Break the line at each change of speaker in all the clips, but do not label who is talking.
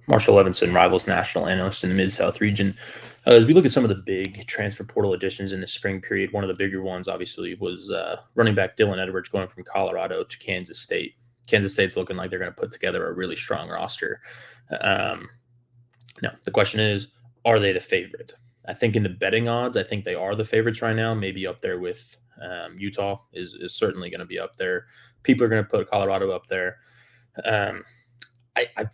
Marshall Levenson, Rivals national analyst in the Mid-South region. As we look at some of the big transfer portal additions in the spring period, one of the bigger ones, obviously, was running back Dylan Edwards going from Colorado to Kansas State. Kansas State's looking like they're going to put together a really strong roster. Now, the question is, are they the favorite? I think in the betting odds, I think they are the favorites right now, maybe up there with Utah is certainly going to be up there. People are going to put Colorado up there.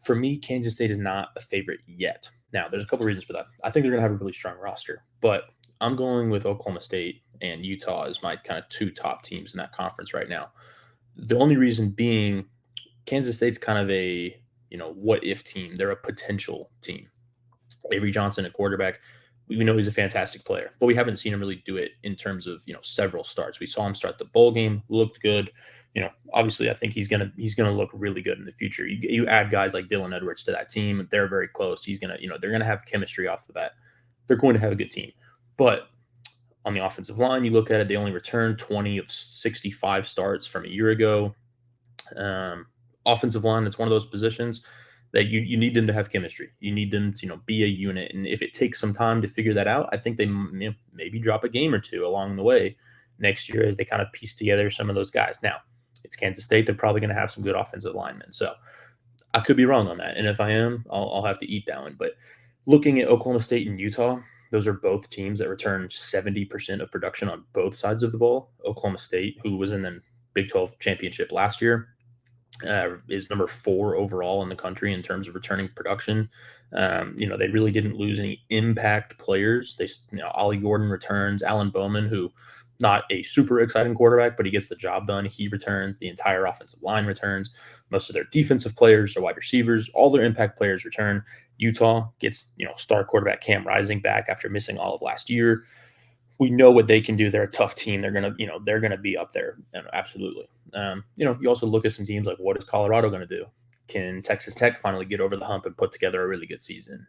For me, Kansas State is not a favorite yet. Now, there's a couple reasons for that. I think they're going to have a really strong roster, but I'm going with Oklahoma State and Utah as my kind of two top teams in that conference right now. The only reason being Kansas State's kind of a, what if team. They're a potential team. Avery Johnson at quarterback, we know he's a fantastic player, but we haven't seen him really do it in terms of, several starts. We saw him start the bowl game, looked good. Obviously I think he's gonna look really good in the future. You add guys like Dylan Edwards to that team, they're very close. He's gonna, they're gonna have chemistry off the bat. They're going to have a good team. But on the offensive line, you look at it, they only returned 20 of 65 starts from a year ago. Offensive line, that's one of those positions that you need them to have chemistry. You need them to, be a unit. And if it takes some time to figure that out, I think they maybe drop a game or two along the way next year as they kind of piece together some of those guys. Now, it's Kansas State. They're probably going to have some good offensive linemen. So I could be wrong on that. And if I am, I'll have to eat that one. But looking at Oklahoma State and Utah, those are both teams that return 70% of production on both sides of the ball. Oklahoma State, who was in the Big 12 championship last year, is number 4 overall in the country in terms of returning production. They really didn't lose any impact players. Ollie Gordon returns. Alan Bowman, who not a super exciting quarterback, but he gets the job done. He returns. The entire offensive line returns. Most of their defensive players, their wide receivers, all their impact players return. Utah gets, star quarterback Cam Rising back after missing all of last year. We know what they can do. They're a tough team. They're gonna be up there. Absolutely. You also look at some teams like, what is Colorado going to do? Can Texas Tech finally get over the hump and put together a really good season?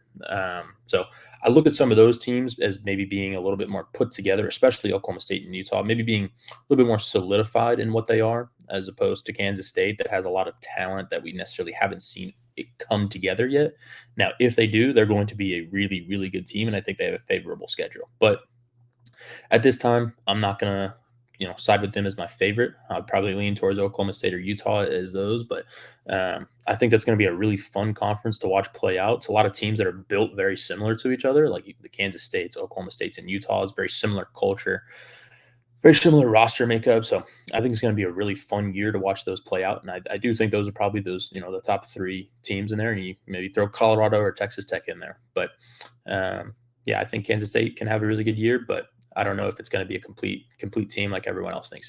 So I look at some of those teams as maybe being a little bit more put together, especially Oklahoma State and Utah, maybe being a little bit more solidified in what they are, as opposed to Kansas State that has a lot of talent that we necessarily haven't seen it come together yet. Now, if they do, they're going to be a really, really good team, and I think they have a favorable schedule. But at this time, I'm not going to side with them as my favorite. I'd probably lean towards Oklahoma State or Utah as those, but I think that's going to be a really fun conference to watch play out. It's a lot of teams that are built very similar to each other, like the Kansas States, Oklahoma States, and Utah is very similar culture, very similar roster makeup. So I think it's going to be a really fun year to watch those play out. And I do think those are probably the top 3 teams in there, and you maybe throw Colorado or Texas Tech in there. But I think Kansas State can have a really good year, but I don't know if it's going to be a complete team like everyone else thinks it.